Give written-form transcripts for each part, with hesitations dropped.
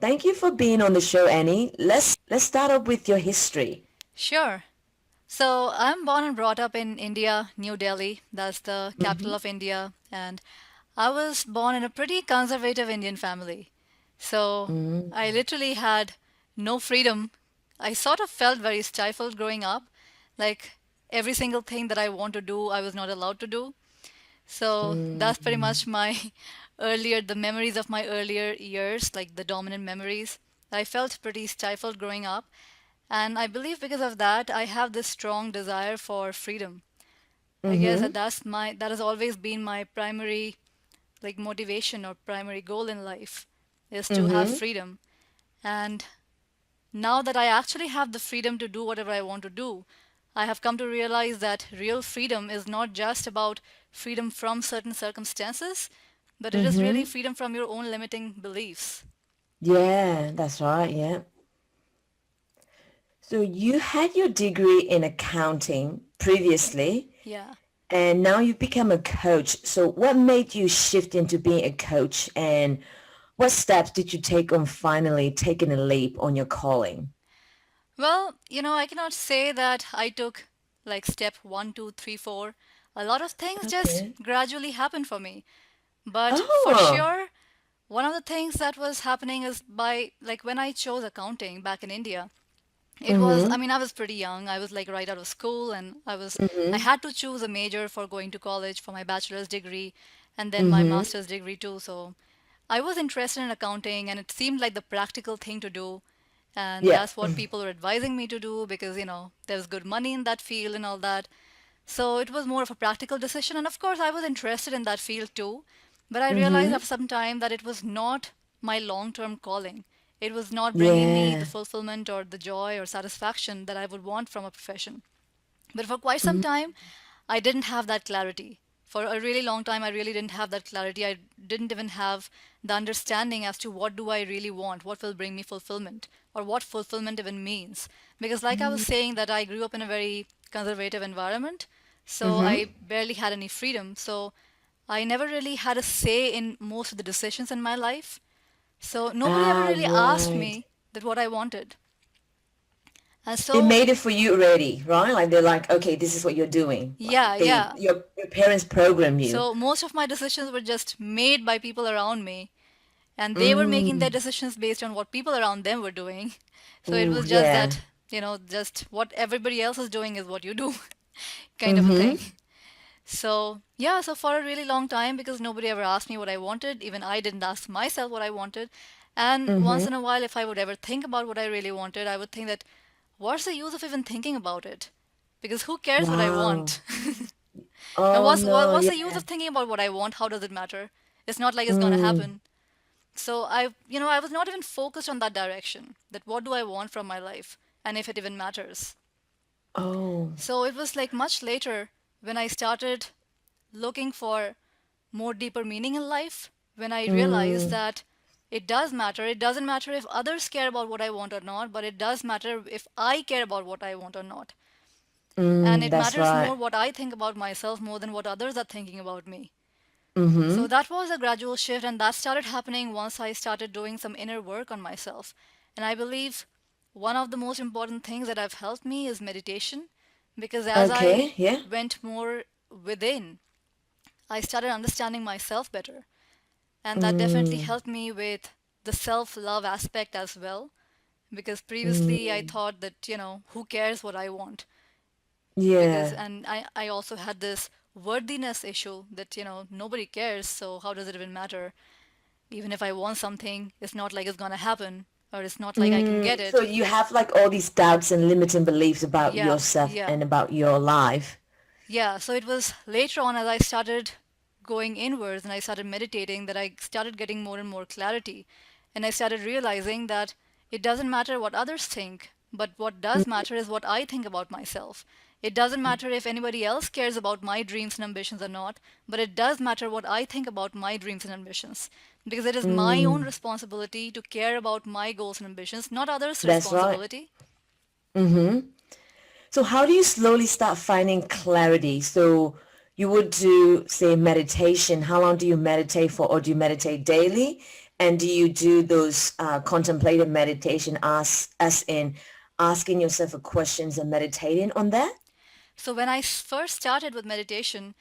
Thank you for being on the show, Annie. Let's start off with your history. Sure. So I'm born and brought up in India, New Delhi. That's the capital Mm-hmm. of India. And I was born in a pretty conservative Indian family. So I Mm-hmm. literally had no freedom. I sort of felt very stifled growing up. Like every single thing that I want to do, I was not allowed to do. So that's pretty Mm-hmm. much my the memories of my earlier years, like the dominant memories. I felt pretty stifled growing up. And I believe because of that, I have this strong desire for freedom. I guess Mm-hmm. that has always been my primary like motivation or primary goal in life is to have Mm-hmm. freedom. And now that I actually have the freedom to do whatever I want to do, I have come to realize that real freedom is not just about freedom from certain circumstances, but it is really Mm-hmm. freedom from your own limiting beliefs. Yeah, that's right. Yeah. So you had your degree in accounting previously, Yeah. and now you've become a coach. So what made you shift into being a coach, and what steps did you take on finally taking a leap on your calling? Well, I cannot say that I took like step one, two, three, four. A lot of things just Okay. gradually happened for me. But for Oh. sure, one of the things that was happening is by like when I chose accounting back in India, I Mm-hmm. mean, I was pretty young. I was like right out of school and I Mm-hmm. had to choose a major for going to college for my bachelor's degree and then my Mm-hmm. master's degree too. So I was interested in accounting and it seemed like the practical thing to do. And Yeah. that's what people were advising me to do because, there's good money in that field and all that. So it was more of a practical decision. And of course, I was interested in that field too. But I realized Mm-hmm. after some time that it was not my long term calling. It was not bringing me the Yeah. fulfillment or the joy or satisfaction that I would want from a profession. But for quite some Mm-hmm. time, I didn't have that clarity. For a really long time, I really didn't have that clarity. I didn't even have the understanding as to what do I really want, what will bring me fulfillment, or what fulfillment even means. Because, like I was saying, that I grew up in a very conservative environment, so Mm-hmm. I barely had any freedom. So I never really had a say in most of the decisions in my life. So nobody ever Ah, really asked right. me that what I wanted. And They so, made it for you already, right? Like they're like, okay, this is what you're doing. yeah, Like they, yeah. your parents program you. So most of my decisions were just made by people around me, and they were making their Mm. decisions based on what people around them were doing. So it Ooh, was just yeah. that, just what everybody else is doing is what you do, kind of a thing. Mm-hmm. So, yeah, so for a really long time, because nobody ever asked me what I wanted, even I didn't ask myself what I wanted. And once Mm-hmm. in a while, if I would ever think about what I really wanted, I would think that what's the use of even thinking about it? Because who cares what I Wow. want? And Oh what's what, no, what's the use yeah. of thinking about what I want? How does it matter? It's not like it's gonna Mm. happen. So I was not even focused on that direction. That what do I want from my life, and if it even matters. Oh. So it was like much later when I started looking for more deeper meaning in life, when I realized Mm. that it does matter. It doesn't matter if others care about what I want or not, but it does matter if I care about what I want or not. And Mm. it That's matters right. more what I think about myself more than what others are thinking about me. Mm-hmm. So that was a gradual shift, and that started happening once I started doing some inner work on myself. And I believe one of the most important things that have helped me is meditation, because as I Okay. Yeah. went more within, I started understanding myself better. And that definitely Mm. helped me with the self love aspect as well, because previously I Mm. thought that, who cares what I want? Yeah. And I also had this worthiness issue that, nobody cares, so how does it even matter? Even if I want something, it's not like it's gonna happen, or it's not like I can Mm. get So it. you have like all these doubts and limiting beliefs about Yeah, yourself yeah, and about your life. yeah. So it was later on as I started going inwards and I started meditating that I started getting more and more clarity. And I started realizing that it doesn't matter what others think, but what does matter is what I think about myself. It doesn't matter if anybody else cares about my dreams and ambitions or not, but it does matter what I think about my dreams and ambitions. Because it is my own Mm. responsibility to care about my goals and ambitions, not others' That's right. responsibility. Mm-hmm. So how do you slowly start finding clarity? So you would do, say, meditation. How long do you meditate for, or do you meditate daily? And do you do those contemplative meditation as in asking yourself a questions and meditating on that? So when I first started with meditation,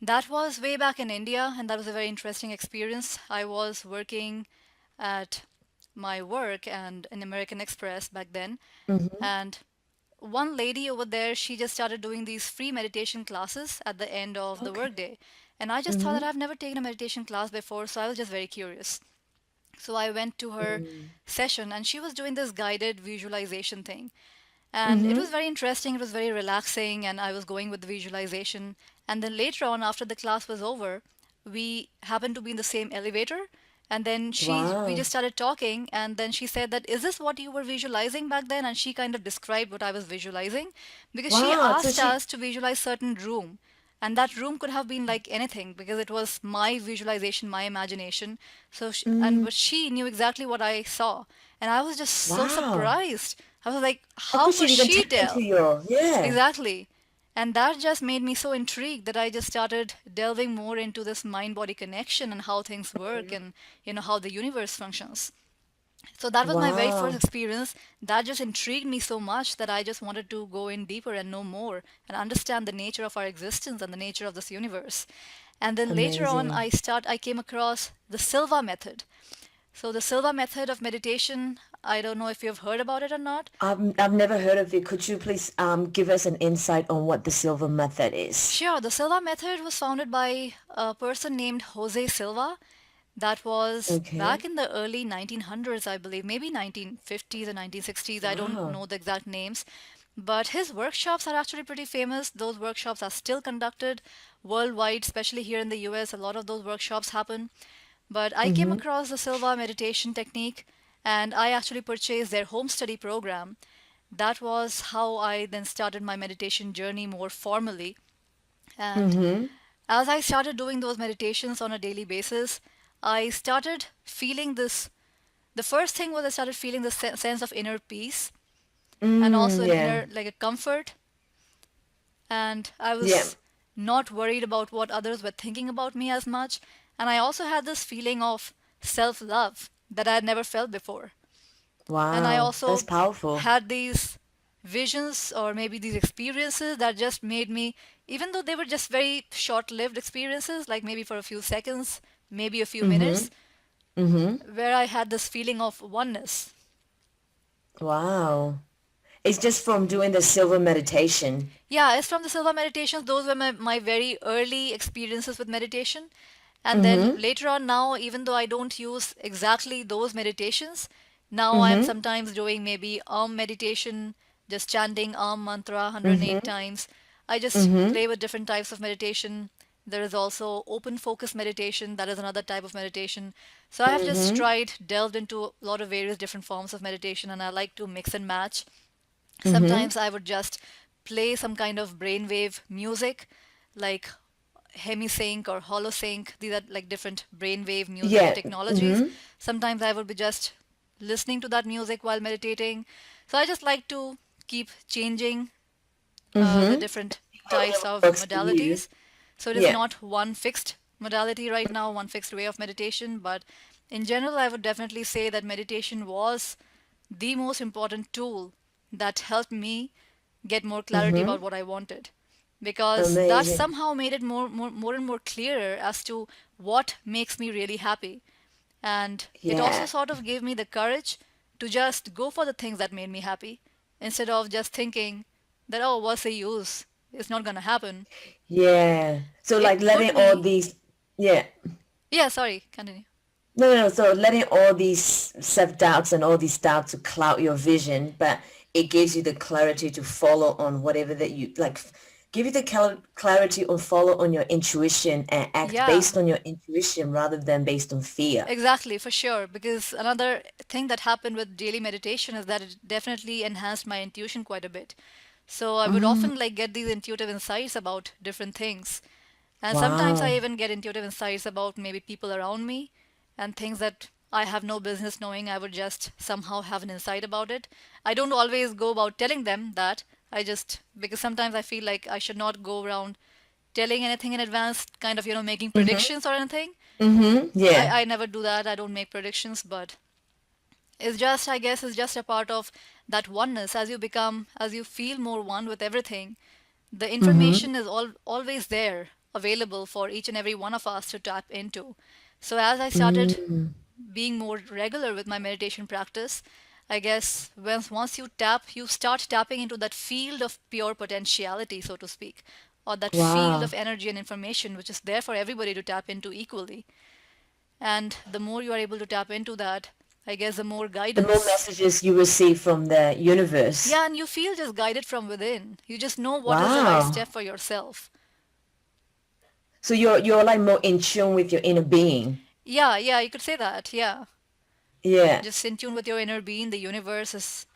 that was way back in India, and that was a very interesting experience. I was working at my work and in American Express back then, Mm-hmm. and one lady over there, she just started doing these free meditation classes at the end of the Okay. workday. And I just thought that Mm-hmm. I've never taken a meditation class before, so I was just very curious. So I went to her session and she was doing this guided visualization thing. And it was Mm-hmm. very interesting, it was very relaxing, and I was going with the visualization. And then later on, after the class was over, we happened to be in the same elevator. And then we Wow. just started talking, and then she said that, is this what you were visualizing back then? And she kind of described what I was visualizing because she Wow. So asked she. us to visualize certain room. And that room could have been like anything because it was my visualization, my imagination. Mm, But she knew exactly what I saw. And I was just so wow. surprised. I was like, How how could she could even she tap into tell? your, yeah. Exactly. And that just made me so intrigued that I just started delving more into this mind body connection and how things work and how the universe functions. So that was my very first Wow. experience. That just intrigued me so much that I just wanted to go in deeper and know more and understand the nature of our existence and the nature of this universe. And then later on Amazing. I came across the Silva method. So the Silva method of meditation, I don't know if you've heard about it or not. I've never heard of it. Could you please give us an insight on what the silver method is? Sure, the Silva method was founded by a person named Jose Silva. That was back Okay. in the early 1900s, I believe, maybe 1950s or 1960s. I don't Wow. know the exact names. But his workshops are actually pretty famous. Those workshops are still conducted worldwide, especially here in the US. A lot of those workshops happen. But I came Mm-hmm. across the Silva meditation technique and I actually purchased their home study program. That was how I then started my meditation journey more formally. And Mm-hmm. as I started doing those meditations on a daily basis, I started feeling this. The first thing was I started feeling the sense of inner peace and also Mm, an yeah. inner, like a comfort. And I Yeah. was not worried about what others were thinking about me as much. And I also had this feeling of self love that I had never felt before. And I Wow. That's also powerful. had these visions or maybe these experiences that just made me, even though they were just very short lived experiences, like maybe for a few seconds, maybe a few Mm-hmm. minutes, Mm-hmm. where I had this feeling of oneness. Wow. It's just from doing the silver meditation. Yeah, it's from the Silva meditations. Those were my very early experiences with meditation. And then Mm-hmm. later on, now, even though I don't use exactly those meditations, now I'm Mm-hmm. sometimes doing maybe meditation, just chanting mantra 108 Mm-hmm. times. I just Mm-hmm. play with different types of meditation. There is also open focus meditation, that is another type of meditation. So I have just Mm-hmm. delved into a lot of various different forms of meditation, and I like to mix and match. Mm-hmm. Sometimes I would just play some kind of brainwave music, like hemisync or holosync. These are like different brainwave music Yeah. technologies. Mm-hmm. Sometimes I would be just listening to that music while meditating. So I just like to keep changing the Mm-hmm. different types Whatever of works for you. modalities. So it is Yeah. not one fixed modality right now, one fixed way of meditation, but in general, I would definitely say that meditation was the most important tool that helped me get more clarity Mm-hmm. about what I wanted. Because that Amazing. somehow made it more and more clearer as to what makes me really happy. And it also Yeah. sort of gave me the courage to just go for the things that made me happy instead of just thinking that, oh, what's the use? It's not going to happen. Yeah. So It like put letting all me, these, yeah. yeah, sorry, continue. No, no, no. So letting all these self-doubts and all these doubts to cloud your vision, but it gives you the clarity to follow on whatever that you like, give you the clarity on follow on your intuition and act Yeah, based on your intuition rather than based on fear. exactly, for sure. Because another thing that happened with daily meditation is that it definitely enhanced my intuition quite a bit. So I would Mm, often like get these intuitive insights about different things. And sometimes I wow. even get intuitive insights about maybe people around me and things that I have no business knowing. I would just somehow have an insight about it. I don't always go about telling them that. I just, because sometimes I feel like I should not go around telling anything in advance, kind of, making Mm-hmm. predictions or anything. Mm-hmm. Yeah. I never do that. I don't make predictions, but it's just, I guess, it's just a part of that oneness. As you feel more one with everything, the Mm-hmm. information is always there, available for each and every one of us to tap into. So as I started Mm. being more regular with my meditation practice, I guess once you tap, you start tapping into that field of pure potentiality, so to speak, or that field Wow. of energy and information which is there for everybody to tap into equally. And the more you are able to tap into that, I guess the more The more guidance. messages you receive from the universe. Yeah, and you feel just guided from within. You just know what is the right Wow. step for yourself. So you're like more in tune with your inner being. Yeah, yeah, you could say that. Yeah. Yeah. Just in tune with your inner being, the universe is,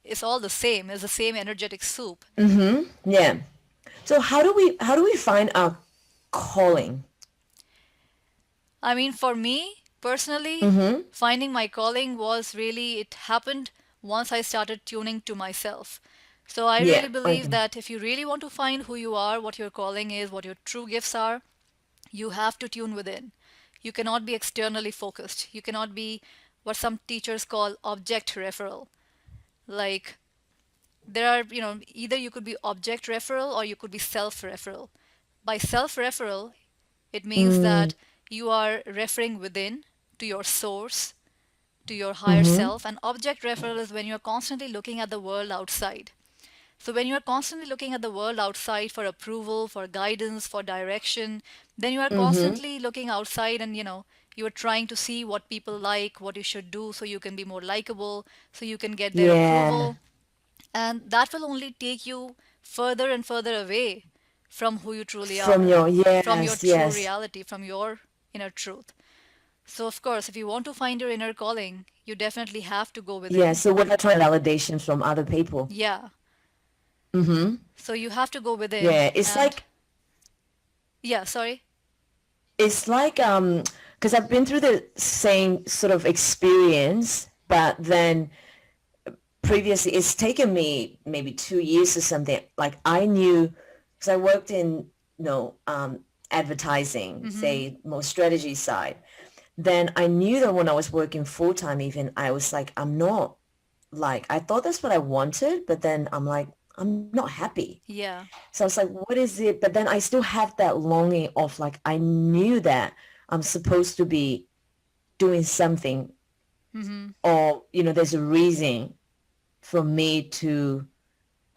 it's all the same. It's the same energetic soup. Mm-hmm. Yeah. So how do we find our calling? I mean, for me personally, Mm-hmm. finding my calling was really, it happened once I started tuning to myself. So I Yeah. really believe Okay. that if you really want to find who you are, what your calling is, what your true gifts are, you have to tune within. You cannot be externally focused. You cannot be what some teachers call object referral. Like, there are, either you could be object referral or you could be self referral. By self referral, it means Mm. that you are referring within to your source, to your higher Mm-hmm. self. And object referral is when you're constantly looking at the world outside. So when you're constantly looking at the world outside for approval, for guidance, for direction, then you are Mm-hmm. constantly looking outside and, you are trying to see what people like, what you should do so you can be more likable, so you can get their Yeah. approval. And that will only take you further and further away from who you truly From are, your from your yes, true yes. reality, from your inner truth. So, of course, if you want to find your inner calling, you definitely have to go Yeah. within. So we're not trying validation from other people. Yeah. Mm-hmm. So you have to go within. Yeah. It's And like yeah, sorry. it's like because I've been through the same sort of experience, but then previously it's taken me maybe 2 years or something. Like I knew because I worked in advertising, Mm-hmm. say more strategy side. Then I knew that when I was working full time, even I was like, I'm not like I thought that's what I wanted, but then I'm like, I'm not happy. Yeah. So I was like, what is it? But then I still have that longing of like I knew that I'm supposed to be doing something, Mm-hmm. or there's a reason for me to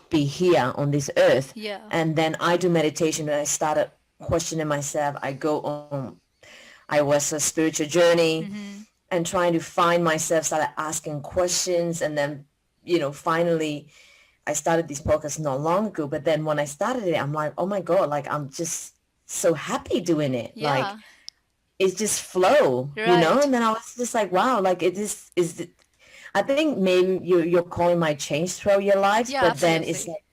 be here on this earth. Yeah. And then I do meditation and I started questioning myself. I was a spiritual journey Mm-hmm. and trying to find myself, started asking questions. And then, finally I started this podcast not long ago. But then when I started it, I'm like, oh my God, like I'm just so happy doing it. Like Yeah. it's just flow. Right. And then I was just like, wow, like it is I think maybe your calling might change throughout your lives, Yeah, but then it's absolutely. like,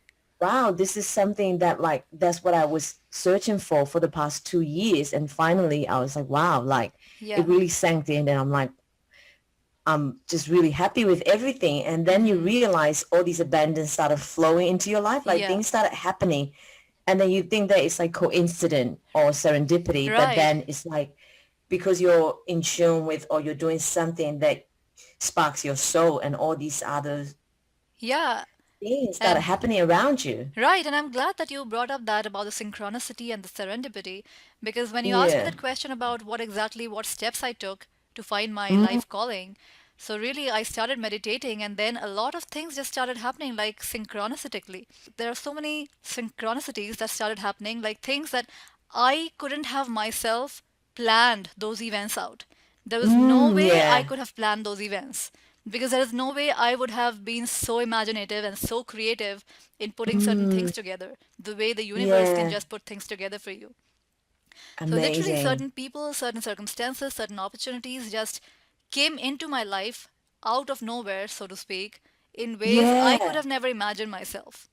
wow, this is something that like that's what I was searching for the past 2 years, and finally I was like, wow, like it Yeah. really sank in, and I'm like, I'm just really happy with everything. And then you Mm-hmm. realize all these abundance started flowing into your life, like Yeah. things started happening, and then you think that it's like coincident or serendipity, but Right. then it's like because you're in tune with or you're doing something that sparks your soul, and all these other Yeah. things that are And happening around you. right, and I'm glad that you brought up that about the synchronicity and the serendipity, because when you asked me Yeah. that question about what steps I took to find my Mm, life calling, so really I started meditating and then a lot of things just started happening like synchronistically. There are so many synchronicities that started happening, like things that I couldn't have myself planned those events out. There was no way I yeah. could have planned those events because there is no way I would have been so imaginative and so creative in putting certain Mm, things together, the way the universe can yeah. just put things together for you. So, literally, Amazing. certain people, certain circumstances, certain opportunities just came into my life out of nowhere, so to speak, in ways I could Yeah. have never imagined myself.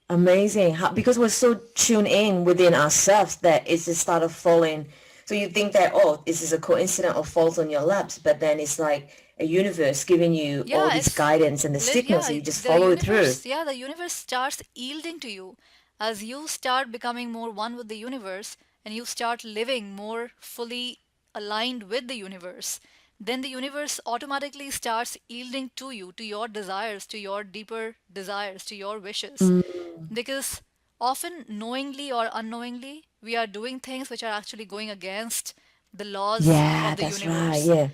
Amazing. Because we're so tuned in within ourselves that it just started falling. So you think that, oh, this is a coincidence or falls on your laps, but then it's like a universe giving you all Yeah, this guidance and the signals, so yeah, you just follow it through. the universe starts yielding to you as you start becoming more one with the universe. and you start living more fully aligned with the universe, then the universe automatically starts yielding to you, to your desires, to your deeper desires, to your wishes. Mm. Because often, knowingly or unknowingly, we are doing things which are actually going against the laws Yeah, of the that's right. universe. Yeah.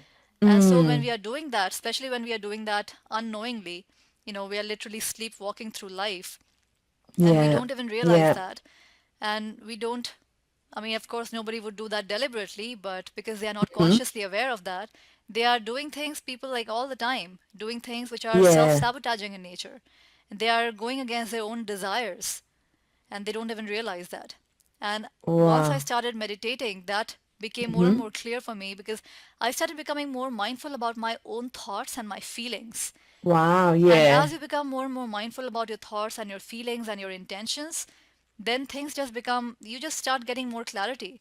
And so, when Mm. we are doing that, especially when we are doing that unknowingly, we are literally sleepwalking through life and we Yeah. don't even realize Yeah. that. And we don't, I mean, of course, nobody would do that deliberately, but because they are not Hmm. consciously aware of that, they are doing things, people like all the time, doing things which are self Yeah. sabotaging in nature. And they are going against their own desires and they don't even realize that. And once I Wow. started meditating, that became more and Hmm. more clear for me because I started becoming more mindful about my own thoughts and my feelings. Wow. And Yeah. as you become more and more mindful about your thoughts and your feelings and your intentions, then things just become, you just start getting more clarity.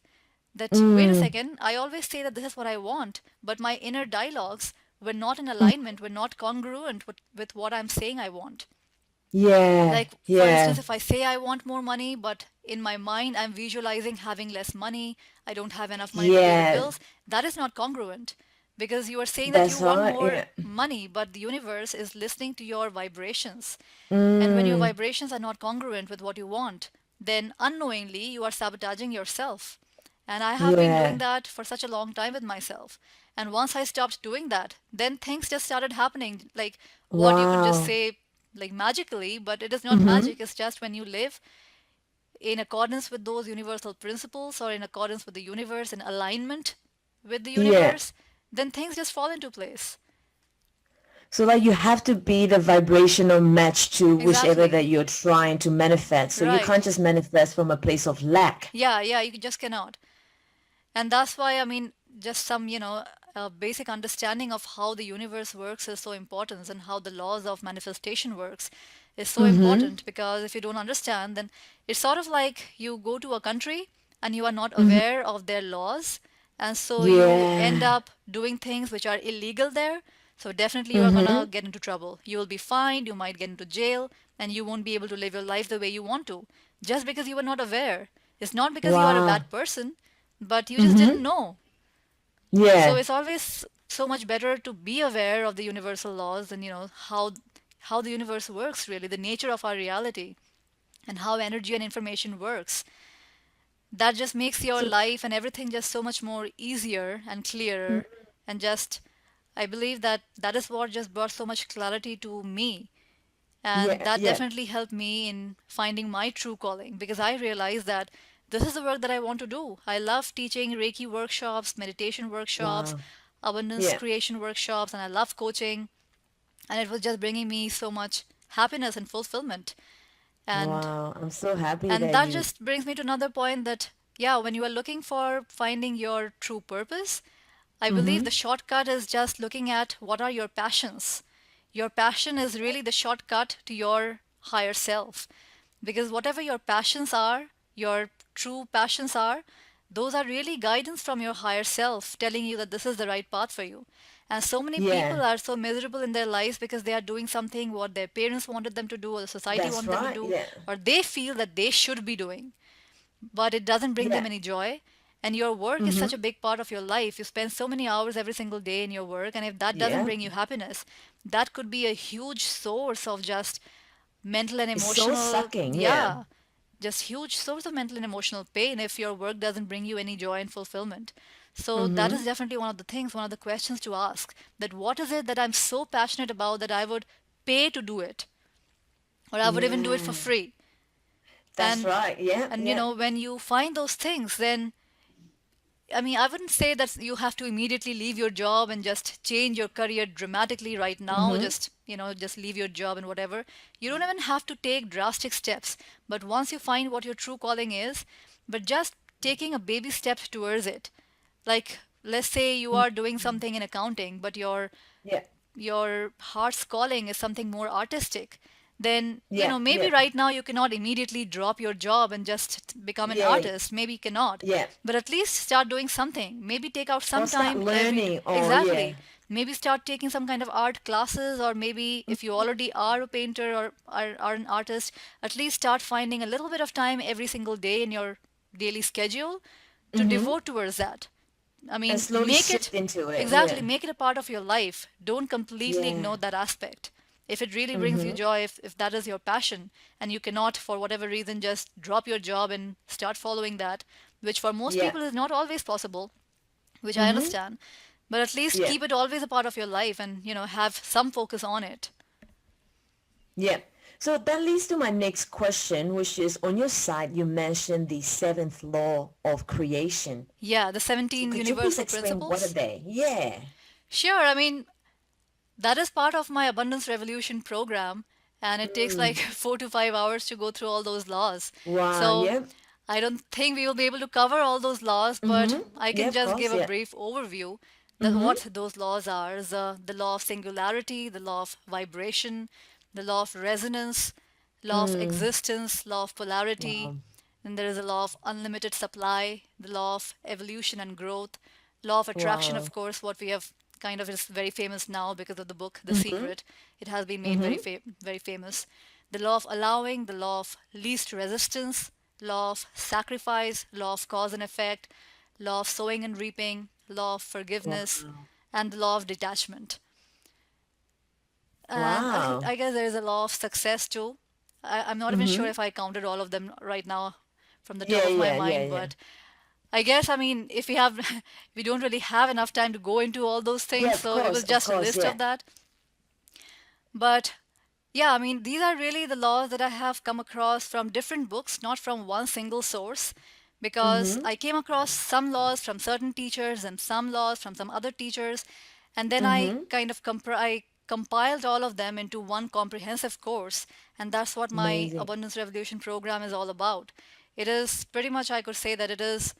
That, wait a Mm. second, I always say that this is what I want, but my inner dialogues were not in alignment, were not congruent with what I'm saying I want. Yeah. Like, for instance, Yeah. if I say I want more money, but in my mind I'm visualizing having less money, I don't have enough money to pay the Yeah. bills, that is not congruent. Because you are saying that you That's want right. more Yeah. money, but the universe is listening to your vibrations. And when your Mm. vibrations are not congruent with what you want, then unknowingly you are sabotaging yourself. And I have been doing Yeah. that for such a long time with myself. And once I stopped doing that, then things just started happening. Like what you could just Wow. say, like magically, but it is not Mm-hmm. magic. It's just when you live in accordance with those universal principles or in accordance with the universe, in alignment with the Yeah. universe, then things just fall into place. So like you have to be the vibrational match to whichever Exactly. that you're trying to manifest. So you Right. can't just manifest from a place of lack. Yeah, yeah, you just cannot. And that's why, I mean, just some, basic understanding of how the universe works is so important, and how the laws of manifestation works is so Mm-hmm. important, because if you don't understand, then it's sort of like you go to a country and you are not Mm-hmm. aware of their laws. And so you end Yeah. up doing things which are illegal there. So definitely you are Mm-hmm. gonna get into trouble. You will be fined, you might get into jail, and you won't be able to live your life the way you want to, just because you were not aware. It's not because you are a Wow. bad person, but you just Mm-hmm. didn't know. So Yeah. it's always so much better to be aware of the universal laws, and how the universe works, really, the nature of our reality, and how energy and information works. That just makes your So life and everything just so much more easier and clearer. And just, I believe that that is what just brought so much clarity to me. And yeah, that yeah. definitely helped me in finding my true calling, because I realized that this is the work that I want to do. I love teaching Reiki workshops, meditation workshops, Wow. abundance Yeah. creation workshops, and I love coaching. And it was just bringing me so much happiness and fulfillment. And Wow. I'm so happy and that that you just brings me to another point that, yeah, when you are looking for finding your true purpose, I believe mm-hmm. the shortcut is just looking at what are your passions. Your passion is really the shortcut to your higher self. Because whatever your passions are, your true passions are, those are really guidance from your higher self telling you that this is the right path for you. And so many Yeah. people are so miserable in their lives because they are doing something what their parents wanted them to do, or the society That's wanted them to right. do, Yeah. or they feel that they should be doing, but it doesn't bring Yeah. them any joy. And your work is Mm-hmm. such a big part of your life. You spend so many hours every single day in your work, and if that doesn't Yeah. bring you happiness, that could be a huge source of just mental and It's so emotional, sucking. Yeah. yeah, just huge source of mental and emotional pain if your work doesn't bring you any joy and fulfillment. So that Mm-hmm. is definitely one of the things, one of the questions to ask, that what is it that I'm so passionate about that I would pay to do it, or I would even do it for Yeah. free. That's and right. Yeah. and Yeah. when you find those things, then, I mean, I wouldn't say that you have to immediately leave your job and just change your career dramatically right now. Mm-hmm. Just leave your job and whatever. You don't even have to take drastic steps. But once you find what your true calling is, but just taking a baby step towards it. Like, let's say you are doing something in accounting, but Yeah. your heart's calling is something more artistic, then, Yeah. maybe Yeah. right now you cannot immediately drop your job and just become an Yeah. artist. Maybe you cannot. Yeah. But at least start doing something. Maybe take out Or some start time every learning. Or yeah. exactly. Maybe start taking some kind of art classes, or maybe if you already are a painter or are an artist, at least start finding a little bit of time every single day in your daily schedule to Mm-hmm. devote towards that. I And mean, slowly make it shift into it. exactly, Yeah. make it a part of your life. Don't completely Yeah. ignore that aspect. If it really brings you Mm-hmm. joy, if that is your passion, and you cannot, for whatever reason, just drop your job and start following that, which for most Yeah. people is not always possible, which I Mm-hmm. understand, but at least Yeah. keep it always a part of your life and, have some focus on it. Yeah. So that leads to my next question, which is on your side, you mentioned the seventh law of creation. Yeah, the So 17 could you please universal explain what are principles. they? Yeah. Sure, I mean, that is part of my Abundance Revolution program, and it takes like Mm. 4 to 5 hours to go through all those laws. Wow. So Yeah. I don't think we will be able to cover all those laws, but Mm-hmm. I Yeah, can of just course. give a Yeah. brief overview that Mm-hmm. what those laws are is the law of singularity, the law of vibration, the law of resonance, law of Mm. existence, law of polarity, Wow. then there is a law of unlimited supply, the law of evolution and growth, law of attraction, of Wow. course, what we have kind of is very famous now because of the book The Mm-hmm. Secret. It has been made Mm-hmm. very famous. The law of allowing, the law of least resistance, law of sacrifice, law of cause and effect, law of sowing and reaping, law of forgiveness, Wow. and the law of detachment. And Wow. I guess there is a law of success too. I'm not even sure Mm-hmm. if I counted all of them right now from the top Yeah, of my yeah, yeah, mind, yeah. but I guess, I mean, if we have, we don't really have enough time to go into all those Yeah, things, of so it course, was of just a course, list yeah. of that. But yeah, I mean, these are really the laws that I have come across from different books, not from one single source, because Mm-hmm. I came across some laws from certain teachers and some laws from some other teachers, and then I Mm-hmm. kind of I compiled all of them into one comprehensive course, and that's what my Amazing. Abundance Revolution program is all about. It is pretty much, I could say that it is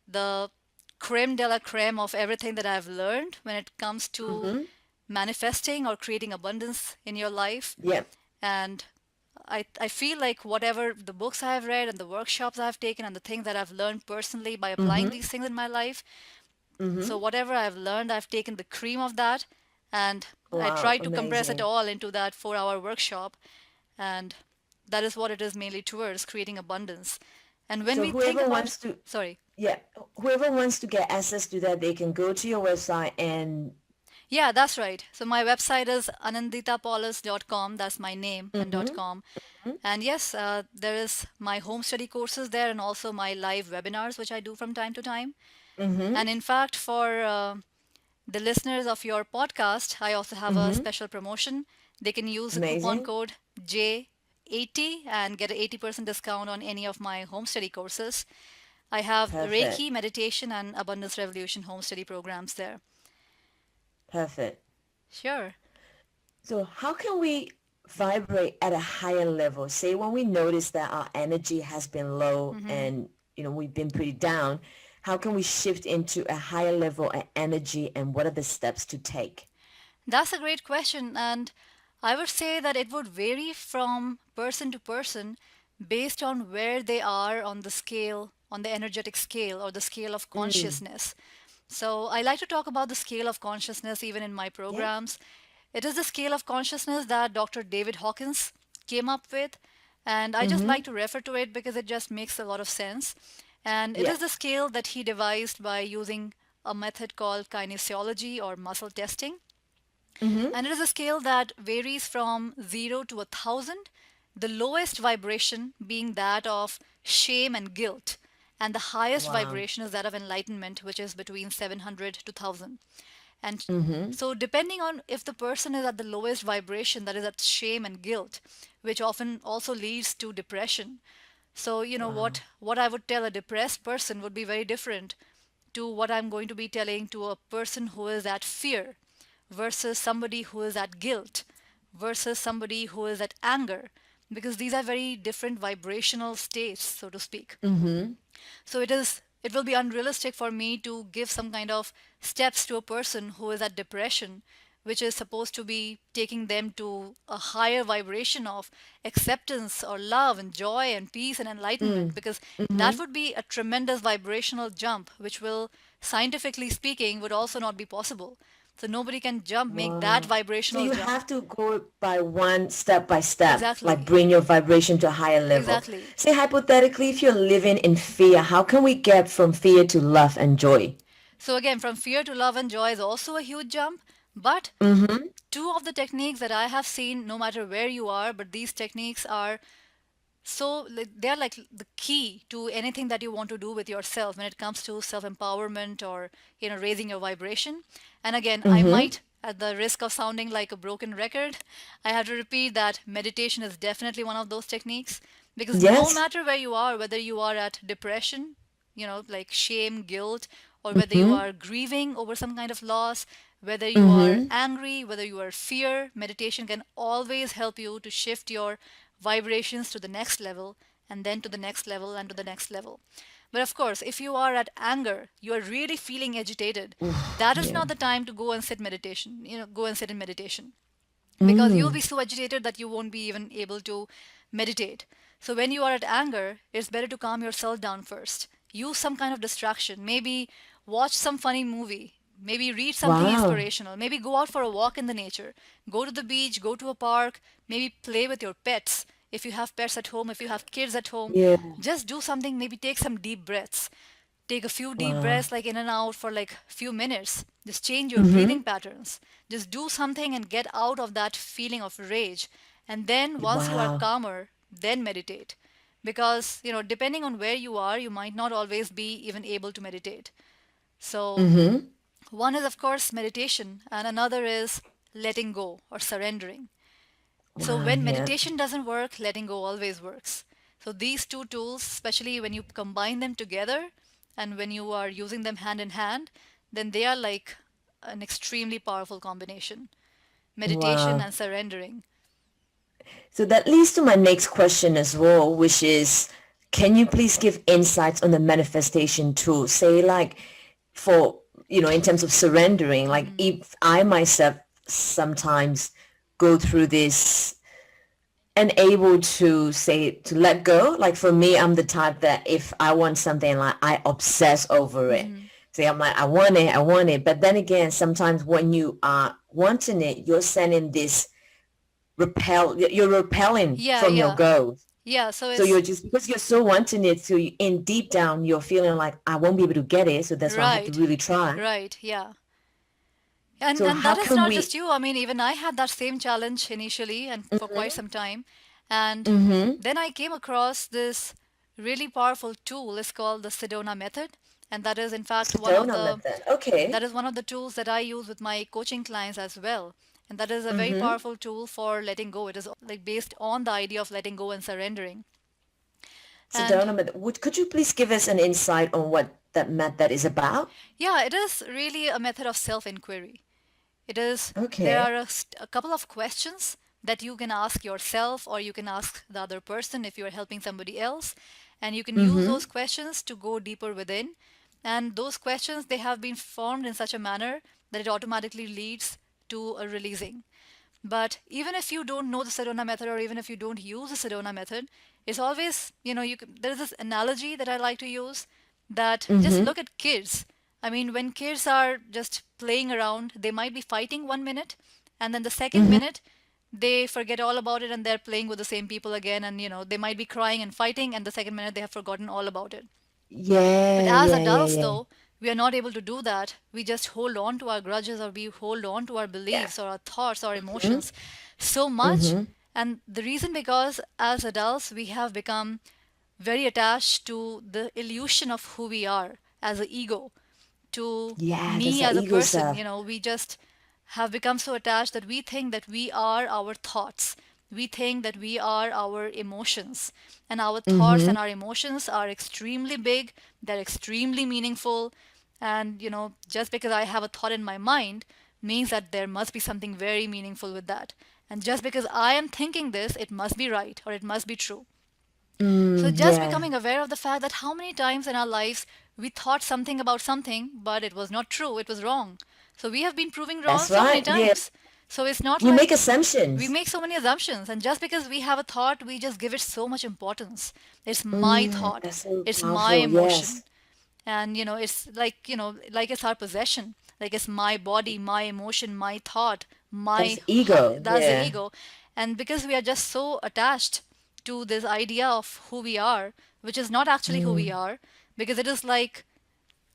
the creme de la creme of everything that I've learned when it comes to Mm-hmm. manifesting or creating abundance in your life. Yeah. And I feel like whatever the books I've read and the workshops I've taken and the things that I've learned personally by applying Mm-hmm. these things in my life, Mm-hmm. so whatever I've learned, I've taken the cream of that and I Wow, tried to compress it amazing. all into that 4 hour workshop. And that is what it is mainly towards creating abundance. And when So we think whoever about, wants to, sorry, yeah, whoever wants to get access to that, they can go to your website and yeah, that's right. So my website is aninditapaulus.com. That's my name and mm-hmm. .com. And yes, there is my home study courses there and also my live webinars, which I do from time to time. Mm-hmm. And in fact, for the listeners of your podcast, I also have a Mm-hmm. special promotion. They can use the coupon Amazing. code J80 and get an 80% discount on any of my home study courses. I have Perfect. Reiki, meditation, and Abundance Revolution home study programs there. Perfect. Sure. So how can we vibrate at a higher level? Say when we notice that our energy has been low and we've been pretty down, how can we shift into a higher level of energy and what are the steps to take? That's a great question, and I would say that it would vary from person to person based on where they are on the scale, on the energetic scale or the scale of Mm. consciousness. So I like to talk about the scale of consciousness even in my Yeah. programs. It is the scale of consciousness that Dr. David Hawkins came up with, and I just Mm-hmm. like to refer to it because it just makes a lot of sense. And it Yeah. is the scale that he devised by using a method called kinesiology or muscle testing. Mm-hmm. And it is a scale that varies from 0 to 1,000, the lowest vibration being that of shame and guilt, and the highest Wow. vibration is that of enlightenment, which is between 700 to 1,000. And Mm-hmm. so, depending on if the person is at the lowest vibration, that is at shame and guilt, which often also leads to depression. So, Wow. what I would tell a depressed person would be very different to what I'm going to be telling to a person who is at fear versus somebody who is at guilt versus somebody who is at anger, because these are very different vibrational states, so to speak. Mm-hmm. So it will be unrealistic for me to give some kind of steps to a person who is at depression, which is supposed to be taking them to a higher vibration of acceptance or love and joy and peace and enlightenment, Mm. because Mm-hmm. that would be a tremendous vibrational jump, which will, scientifically speaking, would also not be possible. So nobody can jump, make that Wow. So vibrational you jump. have to go by step, like Exactly. bring your vibration to a higher level. Exactly. Say hypothetically, if you're living in fear, how can we get from fear to love and joy? So again, from fear to love and joy is also a huge jump, but Mm-hmm. two of the techniques that I have seen, no matter where you are, but these techniques are so they're like the key to anything that you want to do with yourself when it comes to self empowerment or raising your vibration. And again, I Mm-hmm. might, at the risk of sounding like a broken record, I have to repeat that meditation is definitely one of those techniques, because no Yes. matter where you are, whether you are at depression, like shame, guilt, or whether you Mm-hmm. are grieving over some kind of loss, whether you are Mm-hmm. angry, whether you are fear, meditation can always help you to shift your vibrations to the next level, and then to the next level, and to the next level. But of course, if you are at anger, you are really feeling agitated, Oof, that is yeah. not the time to go and sit meditation, go and sit in meditation, because you'll Mm. be so agitated that you won't be even able to meditate. So when you are at anger, it's better to calm yourself down first. Use some kind of distraction. Maybe watch some funny movie. Maybe read something Wow. inspirational. Maybe go out for a walk in the nature. Go to the beach, go to a park, maybe play with your pets. If you have pets at home, if you have kids at home, Yeah. just do something, maybe take some deep breaths. Take a few deep Wow. breaths, like in and out, for like few minutes. Just change your Mm-hmm. breathing patterns. Just do something and get out of that feeling of rage. And then once you are Wow. calmer, then meditate. Because, depending on where you are, you might not always be even able to meditate. So, Mm-hmm. one is, of course, meditation, and another is letting go or surrendering. So Wow. when Yeah. meditation doesn't work, letting go always works. So these two tools, especially when you combine them together and when you are using them hand in hand, then they are like an extremely powerful combination. Meditation Wow. and surrendering. So that leads to my next question as well, which is, can you please give insights on the manifestation tool? Say like for, in terms of surrendering, like if I myself sometimes go through this and able to say to let go. Like for me, I'm the type that if I want something, like I obsess over it. Say I'm like, I want it, I want it. But then again, sometimes when you are wanting it, you're sending this you're repelling Yeah, from your yeah. goals. Yeah, so So you're it's just, because you're so wanting it, so in deep down you're feeling like I won't be able to get it, so that's why I have to right. really try. Right, yeah. And So and how that is can not we? just you. I mean, even I had that same challenge initially and for quite some time. And Mm-hmm. then I came across this really powerful tool. It's called the Sedona method. And that is in fact Sedona method. Okay. one of the tools that I use with my coaching clients as well. And that is a very Mm-hmm. powerful tool for letting go. It is like based on the idea of letting go and surrendering. And Sedona method. Could you please give us an insight on what that method is about? yeah, it is really a method of self-inquiry. There Okay. are a couple of questions that you can ask yourself, or you can ask the other person if you're helping somebody else. And you can use Mm-hmm. those questions to go deeper within. And those questions, they have been formed in such a manner that it automatically leads to a releasing. But even if you don't know the Sedona method, or even if you don't use the Sedona method, it's always, there's this analogy that I like to use, that just Mm-hmm. look at kids. I mean, when kids are just playing around, they might be fighting 1 minute, and then the second Mm-hmm. minute, they forget all about it and they're playing with the same people again. And, they might be crying and fighting, and the second minute, they have forgotten all about it. But Yeah, as yeah, yeah, adults, yeah. though, we are not able to do that. We just hold on to our grudges, or we hold on to our Yeah. beliefs or our thoughts or Mm-hmm. emotions so much. Mm-hmm. And the reason, because as adults, we have become very attached to the illusion of who we are as an ego, to Yeah, that's me the as a ego person. stuff. We just have become so attached that we think that we are our thoughts. We think that we are our emotions. And our thoughts Mm-hmm. and our emotions are extremely big, they're extremely meaningful. And, just because I have a thought in my mind means that there must be something very meaningful with that. And just because I am thinking this, it must be right or it must be true. So Mm, just yeah. becoming aware of the fact that how many times in our lives we thought something about something, but it was not true, it was wrong. So we have been proving wrong That's so many right. Yeah. times. So it's not We make like we assumptions. make so many assumptions, and just because we have a thought, we just give it so much importance. It's my Mm, thought, that's so it's my powerful. emotion. Yes. And it's like it's our possession. Like it's my body, my emotion, my thought, That's ego. that's the Yeah. ego. And because we are just so attached to this idea of who we are, which is not actually who we are, because it is like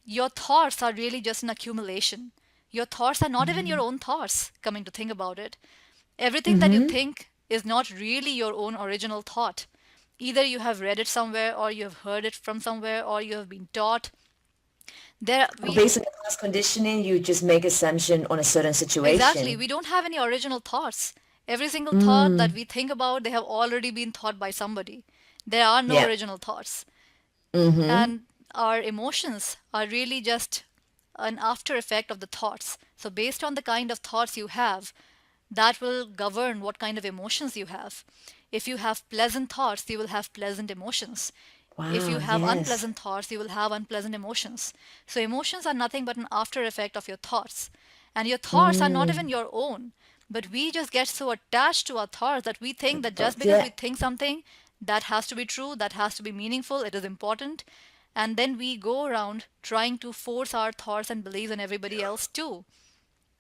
your thoughts are really just an accumulation. Your thoughts are not even your own thoughts, coming to think about it. Everything that you Mm-hmm. think is not really your own original thought. Either you have read it somewhere, or you have heard it from somewhere, or you have been taught. There, Or we based on past conditioning, you just make assumption on a certain exactly, situation. we don't have any original thoughts. Every single thought that Mm. we think about, they have already been thought by somebody. There are no Yeah. original thoughts. Mm-hmm. And our emotions are really just an after effect of the thoughts. So, based on the kind of thoughts you have, that will govern what kind of emotions you have. If you have pleasant thoughts, you will have pleasant emotions. If you Wow. have Yes. unpleasant thoughts, you will have unpleasant emotions. So, emotions are nothing but an after effect of your thoughts. And your thoughts are not even Mm. your own. But we just get so attached to our thoughts that we think that just because Yeah. we think something, that has to be true, that has to be meaningful, it is important. And then we go around trying to force our thoughts and beliefs on everybody else too.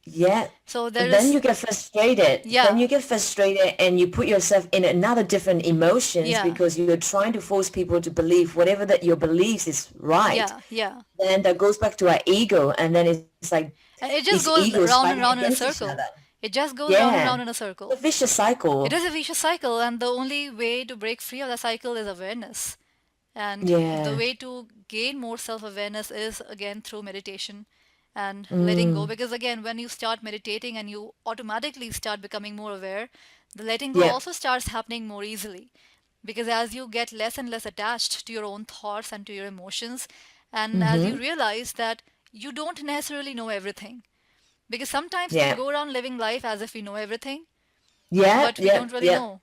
Yeah. So there And then is, you get frustrated. Then yeah, you get frustrated and you put yourself in another different emotions yeah, because you're trying to force people to believe whatever that your beliefs is right. yeah, yeah. Then that goes back to our ego. And then it's like And it these just goes egos round fighting and round in a against each other. circle. It just goes round and Yeah. round in a The circle. vicious It cycle. is a vicious cycle, and the only way to break free of the cycle is awareness. And the Yeah. way to gain more self awareness is again through meditation and letting go. Mm. Because again, when you start meditating and you automatically start becoming more aware, the letting go Yeah. also starts happening more easily. Because as you get less and less attached to your own thoughts and to your emotions, and as you Mm-hmm. realize that you don't necessarily know everything, because sometimes we Yeah. go around living life as if we know everything, Yeah. but we Yeah. don't really Yeah. know.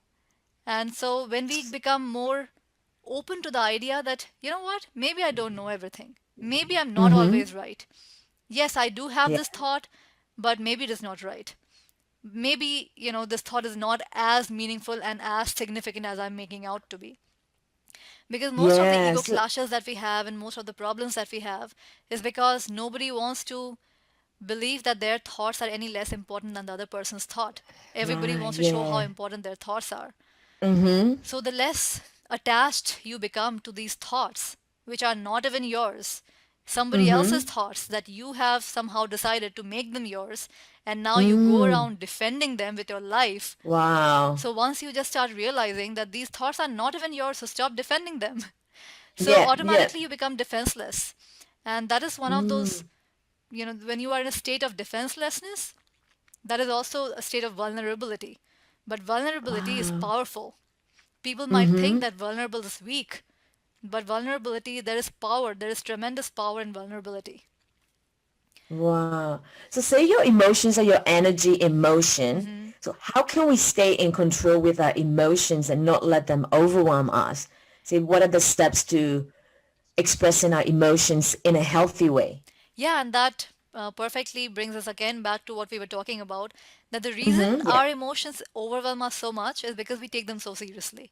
And so when we become more open to the idea that, you know what, maybe I don't know everything, maybe I'm not Mm-hmm. always right. Yes, I do have Yeah. this thought, but maybe it is not right. Maybe, this thought is not as meaningful and as significant as I'm making out to be. Because most of the ego Yes. clashes that we have and most of the problems that we have is because nobody wants to believe that their thoughts are any less important than the other person's thought. Everybody Right. wants to show how Yeah. important their thoughts are. Mm-hmm. So the less attached you become to these thoughts, which are not even yours, somebody else's Mm-hmm. thoughts that you have somehow decided to make them yours, and now you go Mm. around defending them with your life. Wow. So once you just start realizing that these thoughts are not even yours, so stop defending them. So Yeah. Yeah. automatically you become defenseless. And that is one of those, Mm. when you are in a state of defenselessness, that is also a state of vulnerability. But vulnerability is Wow. powerful. People might think Mm-hmm. that vulnerable is weak, but vulnerability, there is power, there is tremendous power in vulnerability. Wow. So say your emotions are your energy in motion. So how can we stay in control with our emotions and not let them overwhelm us? Say what are the steps to expressing our emotions in a healthy way? Yeah, and that perfectly brings us again back to what we were talking about, that the reason Mm-hmm. Yeah. our emotions overwhelm us so much is because we take them so seriously.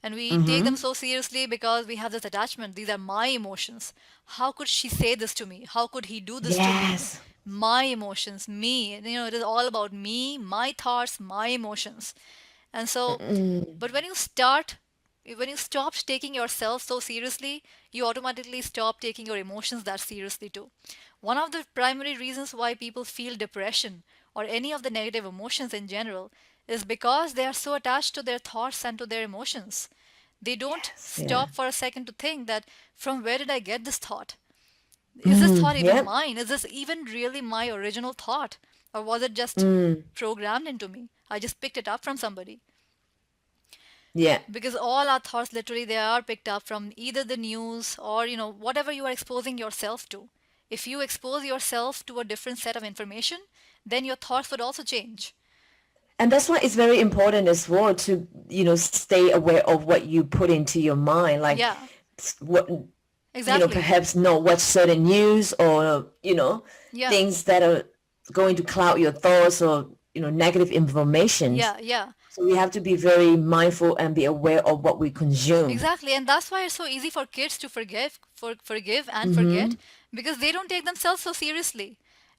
And we take them Mm-hmm. so seriously because we have this attachment. These are my emotions. How could she say this to me? How could he do this to me? Yes. My emotions, me. It is all about me, my thoughts, my emotions. And so, Mm-mm. but when you stop taking yourself so seriously, you automatically stop taking your emotions that seriously too. One of the primary reasons why people feel depression or any of the negative emotions in general is because they are so attached to their thoughts and to their emotions. They don't Yes. Yeah. stop for a second to think that from where did I get this thought? Is this Mm. thought even Yep. mine? Is this even really my original thought? Or was it just Mm. programmed into me? I just picked it up from somebody. Yeah. Because all our thoughts literally they are picked up from either the news or whatever you are exposing yourself to. If you expose yourself to a different set of information, then your thoughts would also change. And that's why it's very important as well to, stay aware of what you put into your mind. Like Yeah, what, exactly. perhaps not watch certain news or, Yeah, things that are going to cloud your thoughts or, negative informations. yeah, yeah. So we have to be very mindful and be aware of what we consume. Exactly, and that's why it's so easy for kids to forgive and forget Mm-hmm. because they don't take themselves so seriously.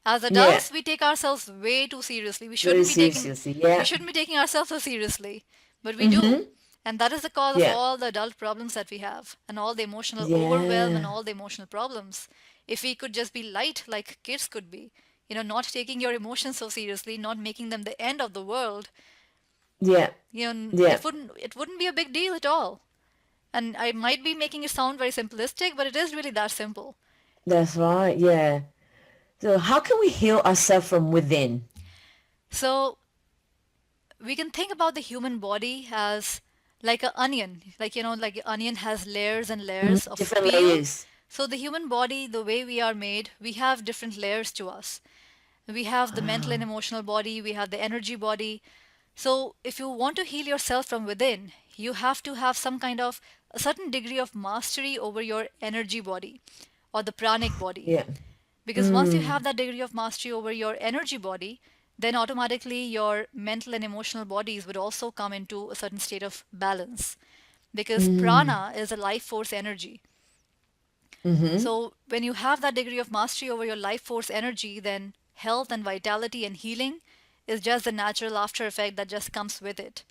As Yeah. adults, we take ourselves way too seriously. Very seriously. We Yeah. shouldn't be taking ourselves so seriously, but we do. Mm-hmm. And that is the cause of Yeah. all the adult problems that we have and all the emotional overwhelm and Yeah. all the emotional problems. If we could just be light like kids could be, not taking your emotions so seriously, not making them the end of the world, Yeah. Yeah. it wouldn't be a big deal at all. And I might be making it sound very simplistic, but it is really that simple. That's right. Yeah. So how can we heal ourselves from within? So we can think about the human body as like an onion. Like an onion has layers and Mhm. layers of Different peel. layers. So the human body, the way we are made, we have different layers to us. We have the mental and Wow. emotional body, we have the energy body. So if you want to heal yourself from within, you have to have some kind of a certain degree of mastery over your energy body or the pranic body. Yeah. Because once you Mm. have that degree of mastery over your energy body, then automatically your mental and emotional bodies would also come into a certain state of balance. Because Mm. prana is a life force energy. Mm-hmm. So when you have that degree of mastery over your life force energy, then health and vitality and healing is just the natural after effect that just comes with it.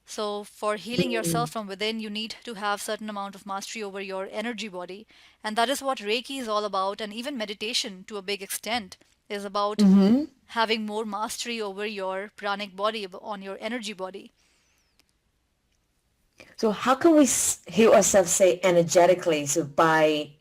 So for healing yourself Mm. from within, you need to have certain amount of mastery over your energy body. And that is what Reiki is all about. And even meditation to a big extent is about Mm-hmm. having more mastery over your pranic body, on your energy body. So how can we heal ourselves, say, energetically? So by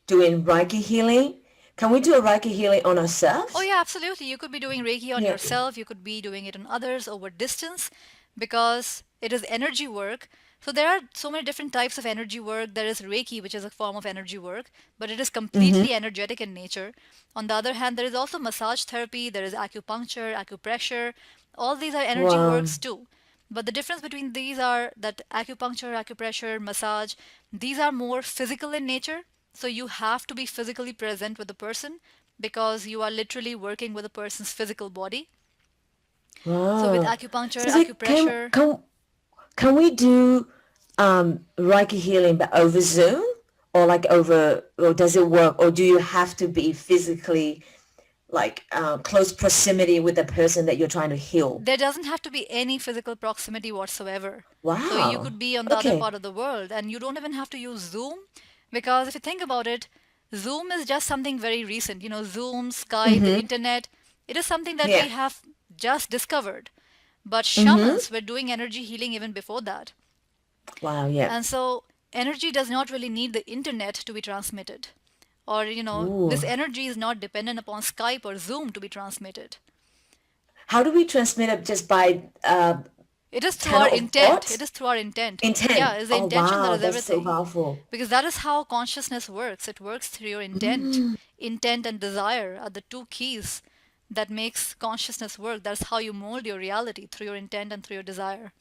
doing Reiki healing, can we do a Reiki healing on Oh, ourselves? yeah, absolutely. You could be doing Reiki on Yeah. yourself, you could be doing it on others over distance because it is energy work. So there are so many different types of energy work. There is Reiki, which is a form of energy work, but it is Mm-hmm. completely energetic in nature. On the other hand, there is also massage therapy, there is acupuncture, acupressure. All these are energy Wow. works too. But the difference between these are that acupuncture, acupressure, massage, these are more physical in nature. So you have to be physically present with the person because you are literally working with a person's physical body. So with Wow. acupuncture, So say, acupressure, can we do Reiki healing but over Zoom or like over, or does it work, or do you have to be physically like close proximity with the person that you're trying to heal? there doesn't have to be any physical proximity whatsoever. So you Wow. could be on the other Okay. part of the world and you don't even have to use Zoom because if you think about it, Zoom is just something very recent. Zoom, Skype, the Mm-hmm. internet, it is something that Yeah. we have just discovered. But Mm-hmm. shamans were doing energy healing even before that. Wow. Yeah. And so energy does not really need the internet to be transmitted. Or, Ooh. this energy is not dependent upon Skype or Zoom to be transmitted. How do we transmit it, just by It is through our channel of intent. It thoughts? is through our intent. Yeah, Intent. it's the Oh, intention that wow. is That's so everything. powerful. Because that is how consciousness works. It works through your intent. Mm. Intent and desire are the two keys that makes consciousness work. That's how you mold your reality, through your intent and through your desire.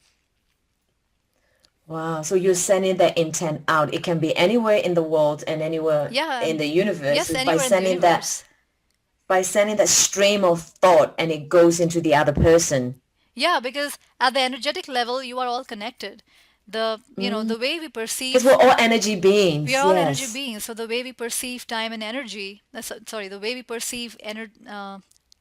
Wow. So you're sending that intent out. It can be anywhere in the world and anywhere Yeah, in and the universe. yes, So by anywhere in the sending that, universe. stream of thought, and it goes into the other person. Yeah, because at the energetic level, you are all connected. The way we Because we're perceive, all energy we are beings. all energy Yes. beings. So the way we perceive time and energy, sorry, the way we perceive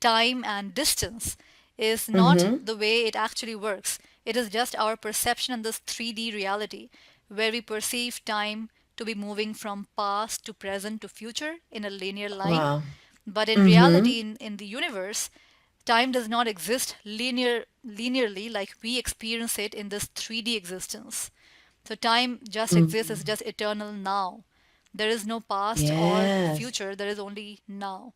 time and distance is not Mm-hmm. the way it actually works. It is just our perception in this 3D reality, where we perceive time to be moving from past to present to future in a linear line. Wow. But in Mm-hmm. reality, in the universe, time does not exist linearly like we experience it in this 3D existence. So time just exists as Mm. just eternal now. There is no past or Yes. future, there is only now.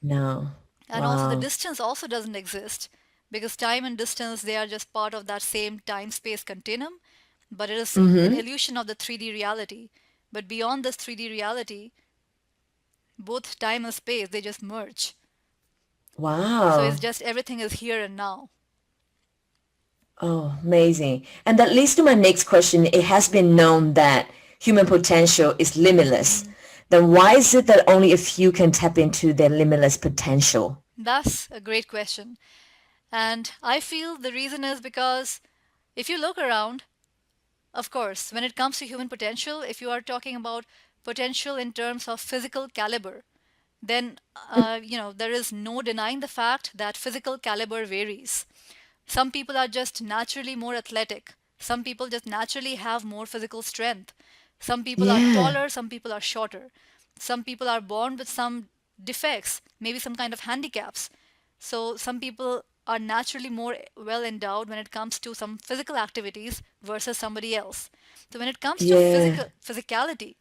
No. And also the Wow. distance also doesn't exist because time and distance, they are just part of that same time space continuum, but it is an Mm-hmm. illusion of the 3D reality. But beyond this 3D reality, both time and space, they just merge. So it's Wow. just everything is here and now. Oh, amazing. And that leads to my next question. It has been known that human potential is limitless. Then why is it that only a few can tap into their limitless potential? That's a great question. And I feel the reason is because if you look around, of course, when it comes to human potential, if you are talking about potential in terms of physical caliber, then there is no denying the fact that physical caliber varies. Some people are just naturally more athletic. Some people just naturally have more physical strength. Some people are Yeah. taller, some people are shorter. Some people are born with some defects, maybe some kind of handicaps. So some people are naturally more well endowed when it comes to some physical activities versus somebody else. So when it comes to Yeah. physicality,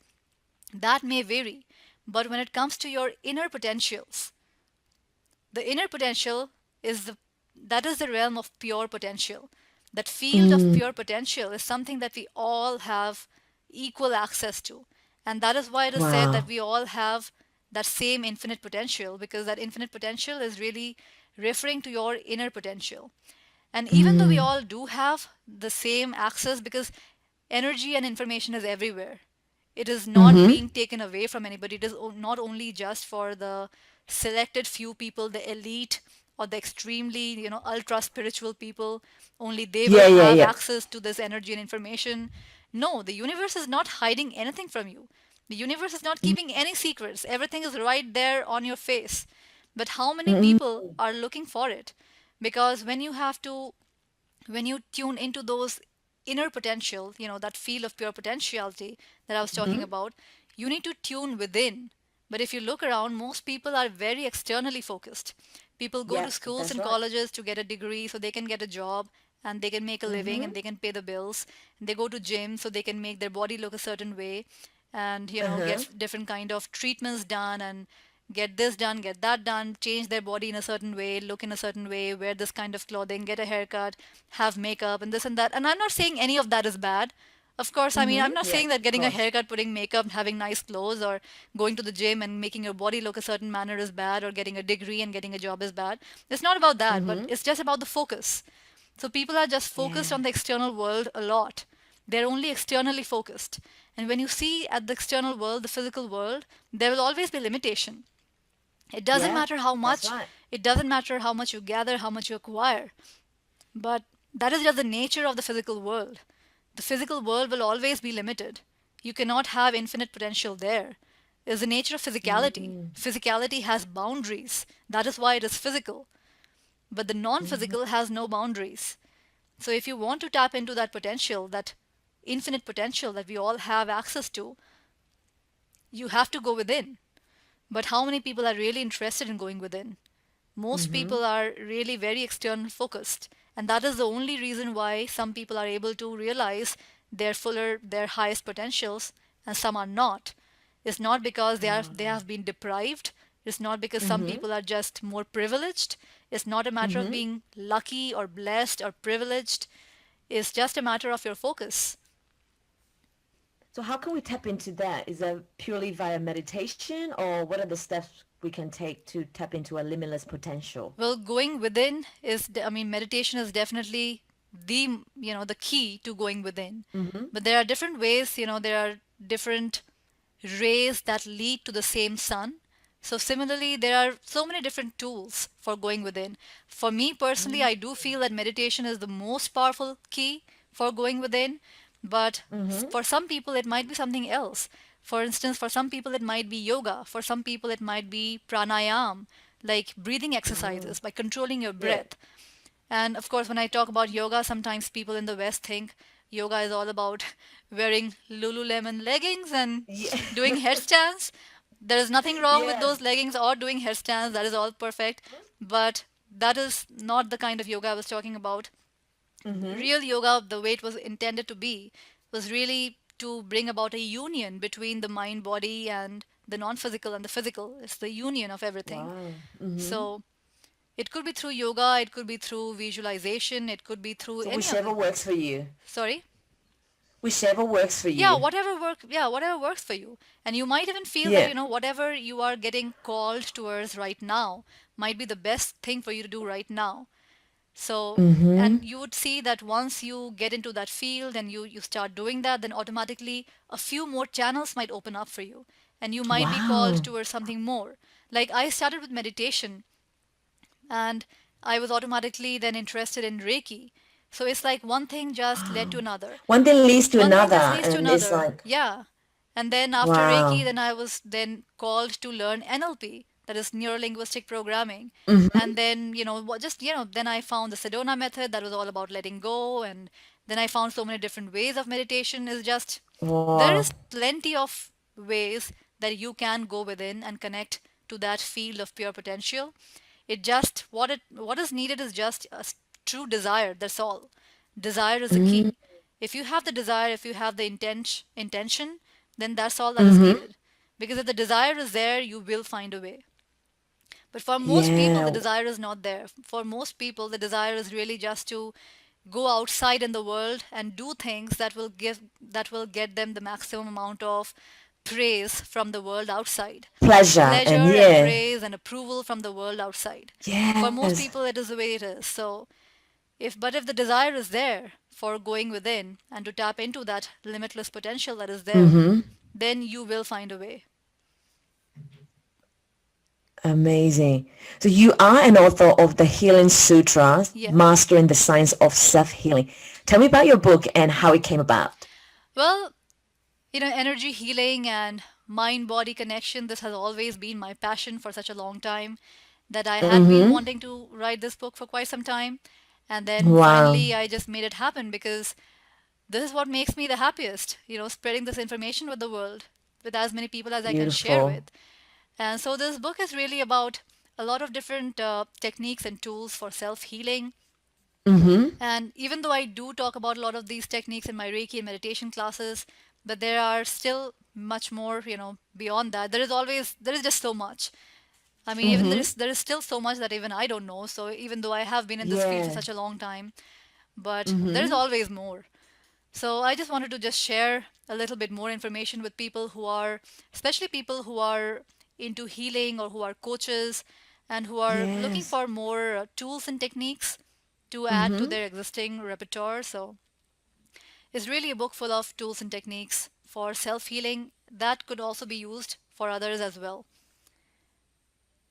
that may vary. But when it comes to your inner potentials, the inner potential is that is the realm of pure potential. That field of Mm. pure potential is something that we all have equal access to. And that is why it is said that Wow. we all have that same infinite potential, because that infinite potential is really referring to your inner potential. And even though we Mm. all do have the same access, because energy and information is everywhere, it is not Mm-hmm. being taken away from anybody. It is not only just for the selected few people, the elite or the extremely, ultra spiritual people. Only they will Yeah, yeah, have yeah. access to this energy and information. No, the universe is not hiding anything from you. The universe is not keeping any secrets. Everything is right there on your face. But how many Mm-hmm. people are looking for it? Because when you tune into those inner potential, that feel of pure potentiality that I was talking Mm-hmm. about, you need to tune within. But if you look around, most people are very externally focused. People go to Yeah, schools that's and right. colleges to get a degree so they can get a job and they can make a living and Mm-hmm. they can pay the bills. And they go to gym so they can make their body look a certain way and Uh-huh. get different kind of treatments done and get this done, get that done, change their body in a certain way, look in a certain way, wear this kind of clothing, get a haircut, have makeup, and this and that. And I'm not saying any of that is bad. Of course, I mean, Mm-hmm. I'm not Yeah, saying that of getting a course. haircut, putting makeup, having nice clothes, or going to the gym and making your body look a certain manner is bad, or getting a degree and getting a job is bad. It's not about that, but Mm-hmm. it's just about the focus. So people are just focused Yeah. on the external world a lot. They're only externally focused. And when you see at the external world, the physical world, there will always be limitation. It doesn't Yeah, matter how that's much, right. it doesn't matter how much you gather, how much you acquire. But that is just the nature of the physical world. The physical world will always be limited. You cannot have infinite potential there. It's the nature of physicality. Mm. Physicality has boundaries. That is why it is physical. But the non Mm-hmm. physical has no boundaries. So if you want to tap into that potential, that infinite potential that we all have access to, you have to go within. But how many people are really interested in going within? Most Mm-hmm. people are really very external focused. And that is the only reason why some people are able to realize their highest potentials and some are not. It's not because they Oh. have been deprived. It's not because some Mm-hmm. people are just more privileged. It's not a matter of Mm-hmm. being lucky or blessed or privileged. It's just a matter of your focus. So how can we tap into that? Is that purely via meditation, or what are the steps we can take to tap into a limitless potential? Well, going within I mean, meditation is definitely the key to going within. Mm-hmm. But there are different ways, there are different rays that lead to the same sun. So similarly, there are so many different tools for going within. For me personally, I do feel that meditation is the most powerful key for going within, but Mm-hmm. for some people it might be something else. For instance, for some people it might be yoga, for some people it might be pranayam, like breathing Oh. exercises by controlling your Yeah. breath. And of course, when I talk about yoga, sometimes people in the West think yoga is all about wearing Lululemon leggings and Yeah. doing headstands. There is nothing wrong with Yeah. those leggings or doing headstands. That is all perfect. But that is not the kind of yoga I was talking about. Mm-hmm. Real yoga, the way it was intended to be, was really to bring about a union between the mind, body, and the non physical and the physical. It's the union of everything. Wow. Mm-hmm. So it could be through yoga, it could be through visualization, it could be through So any of whichever them. works for you. Sorry? Whichever works for you. Whatever works for you. And you might even feel that, Yeah. whatever you are getting called towards right now might be the best thing for you to do right now. So, Mm-hmm. and you would see that once you get into that field and you start doing that, then automatically a few more channels might open up for you. And you might be called Wow. towards something more. Like I started with meditation and I was automatically then interested in Reiki. So it's like one thing just led to another. One thing leads to One thing just another, leads to and it's another. like, Yeah. And then after Reiki, Wow. then I was then called to learn NLP, that is neuro linguistic programming. Mm-hmm. And then, just, then I found the Sedona method that was all about letting go. And then I found so many different ways of meditation. Is just, there Wow. is plenty of ways that you can go within and connect to that field of pure potential. It just, what is needed is just a true desire. That's all. Desire is the Mm-hmm. key. If you have the desire, if you have the intention, then that's all that is needed. Because if the desire is there, you will find a way. But for most people, the Yeah. desire is not there. For most people, the desire is really just to go outside in the world and do things that will get them the maximum amount of praise from the world outside. Pleasure and Pleasure and yeah. praise and approval from the world outside. For most Yes. people, it is the way it is. So if the desire is there for going within and to tap into that limitless potential that is there, Mm-hmm. then you will find a way. Amazing. So you are an author of the Healing Sutras, Yeah. Mastering the Science of Self-Healing. Tell me about your book and how it came about. Well, energy healing and mind body connection, this has always been my passion for such a long time, that I had been Mm-hmm. wanting to write this book for quite some time. And then Wow. finally, I just made it happen because this is what makes me the happiest, spreading this information with the world, with as many people as I can share Beautiful. with. And so this book is really about a lot of different techniques and tools for self healing. Mm-hmm. And even though I do talk about a lot of these techniques in my Reiki and meditation classes, but there are still much more, beyond that. There is just so much. I mean, even Mm-hmm. there is still so much that even I don't know. So even though I have been in this field for Yeah. such a long time, but there is Mm-hmm. always more. So I just wanted to just share a little bit more information with people who are, especially people who are into healing or who are coaches and who are looking Yes. for more tools and techniques to add to Mm-hmm. their existing repertoire. So it's really a book full of tools and techniques for self-healing that could also be used for others as well.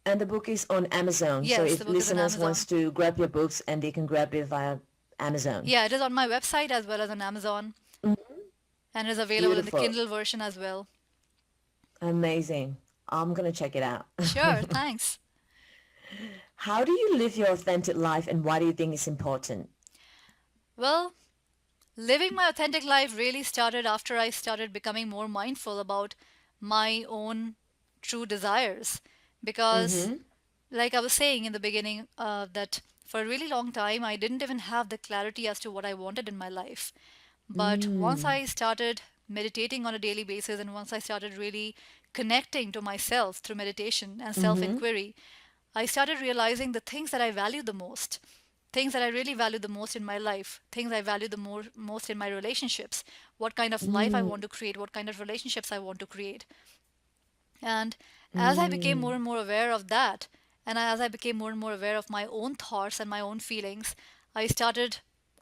And the book is on Amazon. So Yes, the if book is on listeners wants Amazon. to grab your books and they can grab it via Amazon. Yeah, it is on my website as well as on Amazon Mhm. and is available in the Beautiful. Kindle version as well. Amazing. I'm gonna check it out. Sure, thanks. How do you live your authentic life and why do you think it's important? Well, living my authentic life really started after I started becoming more mindful about my own true desires. Because, Mm-hmm. like I was saying in the beginning, that for a really long time I didn't even have the clarity as to what I wanted in my life. But once Mm. I started meditating on a daily basis and once I started really connecting to myself through meditation and self Mm-hmm. inquiry, I started realizing the things that I value the most, things that I really value the most in my life, things I value the most in my relationships, what kind of life I Mm. want to create, what kind of relationships I want to create. And as I became more Mm. and more aware of that, and as I became more and more aware of my own thoughts and my own feelings, I started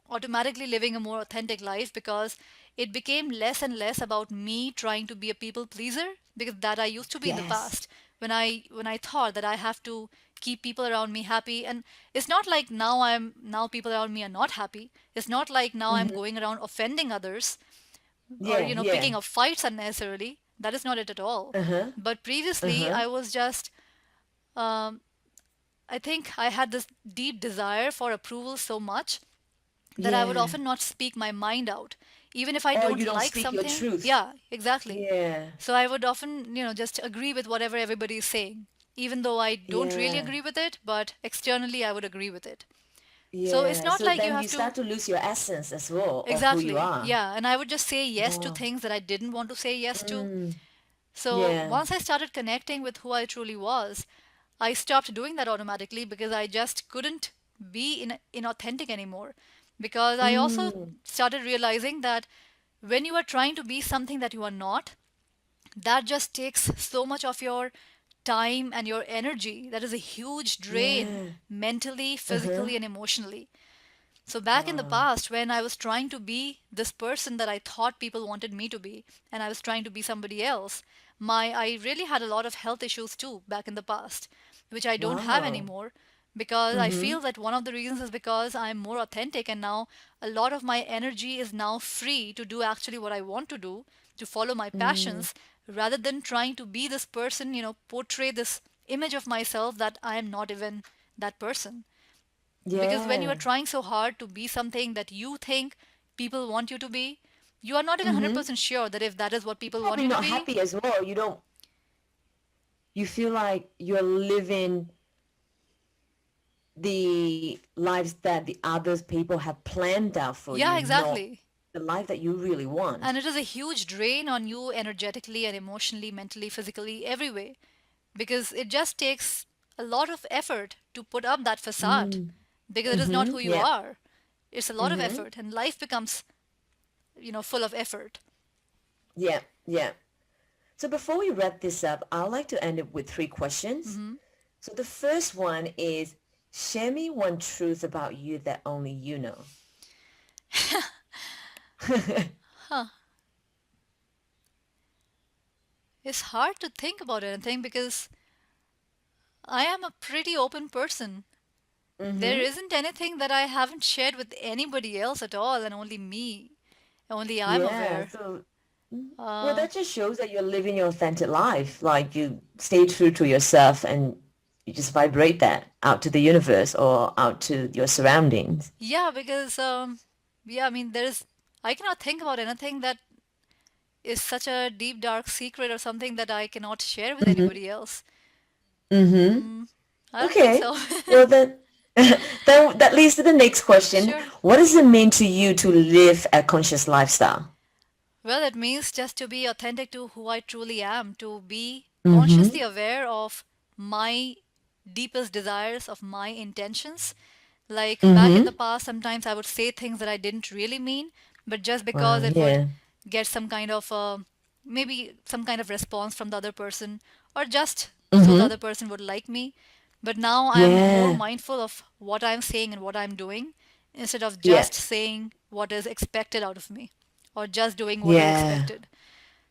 automatically living a more authentic life because it became less and less about me trying to be a people pleaser, because that I used to be in the Yes. past when I thought that I have to keep people around me happy. And it's not like now people around me are not happy. It's not like now I'm Mm-hmm. going around offending others or Yeah, yeah. picking up fights unnecessarily. That is not it at all. Uh-huh. But previously Uh-huh. I was just um, I think I had this deep desire for approval so much that I would Yeah. often not speak my mind out even if I Or don't you don't like speak your something. truth. Yeah, exactly. Yeah. So I would often just agree with whatever everybody is saying, even though I don't really Yeah. agree with it, but externally I would agree with it. So it's Yeah. not So like you then you have to. start to lose your essence as well of who you Exactly. are. Yeah. And I would just say yes to Wow. things that I didn't want to say yes to. Mm. So Yeah. once I started connecting with who I truly was, I stopped doing that automatically because I just couldn't be inauthentic anymore. Because I also Mm. started realizing that when you are trying to be something that you are not, that just takes so much of your time and your energy. That is a huge drain Yeah. mentally, Uh-huh. physically, and emotionally. So back in the Wow. past, when I was trying to be this person that I thought people wanted me to be, and I was trying to be somebody else, I really had a lot of health issues too back in the past, which I don't have Wow. anymore because I Mm-hmm. feel that one of the reasons is because I'm more authentic, and now a lot of my energy is now free to do actually what I want to do, to follow my Mm. passions, rather than trying to be this person, portray this image of myself that I am not even that person. Because when you are Yeah. trying so hard to be something that you think people want you to be, you are not even Mm-hmm. 100% sure that if that is what people want Probably you to not be. happy as well. You feel like you're living the lives that the others people have planned out for Yeah, you, not exactly. the life that you really And want. it is a huge drain on you energetically and emotionally, mentally, physically, every way. Because it just takes a lot of effort to put up that facade. Mm. Because it is not Mm-hmm. who you Yeah. are. It's a lot of Mm-hmm. effort, and life becomes, full of effort. Yeah. Yeah. So before we wrap this up, I'd like to end it with three questions. Hmm. So the first one is, share me one truth about you that only you know. Huh. It's hard to think about anything because I am a pretty open person. There Mm-hmm. isn't anything that I haven't shared with anybody else at all, and only me. Only I'm Yeah. aware. So, well, Uh, that just shows that you're living your authentic life. Like you stay true to yourself and you just vibrate that out to the universe or out to your surroundings. yeah, because, yeah, I mean, I cannot think about anything that is such a deep, dark secret or something that I cannot share with Mm-hmm. anybody else. Mm-hmm. I don't think Okay. so. Well, then, that leads to the next question. Sure. What does it mean to you to live a conscious lifestyle? Well, it means just to be authentic to who I truly am, to be consciously Mm-hmm. aware of my deepest desires, of my intentions. Like back in the Mm-hmm. past, sometimes I would say things that I didn't really mean, but just because Wow. it would Yeah. get some kind of maybe some kind of response from the other person, or just so the other Mm-hmm. person would like me. But now I'm more Yeah. mindful of what I'm saying and what I'm doing, instead of Yeah. just saying what is expected out of me, or just doing what is Yeah. expected.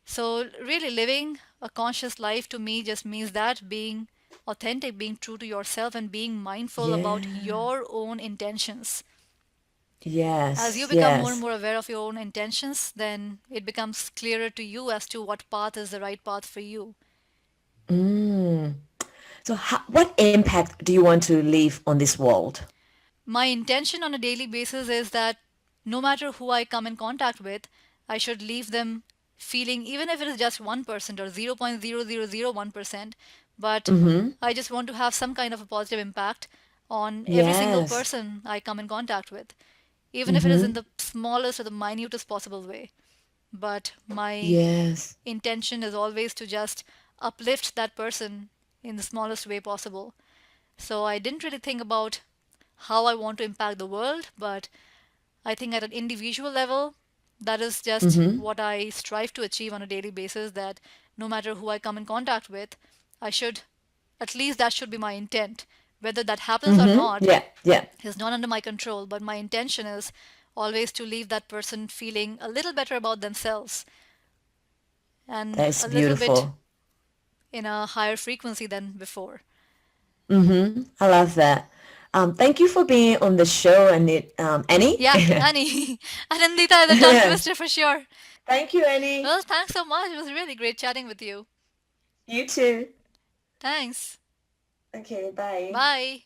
So, really, living a conscious life to me just means that being authentic, being true to yourself, and being mindful about Yeah. your own intentions. As you Yes. become more and Yes. more aware of your own intentions, then it becomes clearer to you as to what path is the right path for you. Mm. So, what impact do you want to leave on this world? My intention on a daily basis is that no matter who I come in contact with, I should leave them feeling, even if it is just 1% or 0.0001%, but Mm-hmm. I just want to have some kind of a positive impact on every single Yes. person I come in contact with, even if it is in Mm-hmm. the smallest or the minutest possible way. But my Yes. intention is always to just uplift that person in the smallest way possible. So I didn't really think about how I want to impact the world, but I think at an individual level, that is just Mm-hmm. what I strive to achieve on a daily basis, that no matter who I come in contact with, I should, at least that should be my intent. Whether that happens or Mm-hmm. not Yeah. Yeah. is not under my control, but my intention is always to leave that person feeling a little better about themselves and That's a little bit beautiful. in a higher frequency than before. Mm-hmm. I love that. Thank you for being on the show, and Annie. Yeah, Annie. Annindita is a tongue twister for sure. Thank you, Annie. Well, thanks so much. It was really great chatting with you. You too. Thanks. Okay, bye. Bye.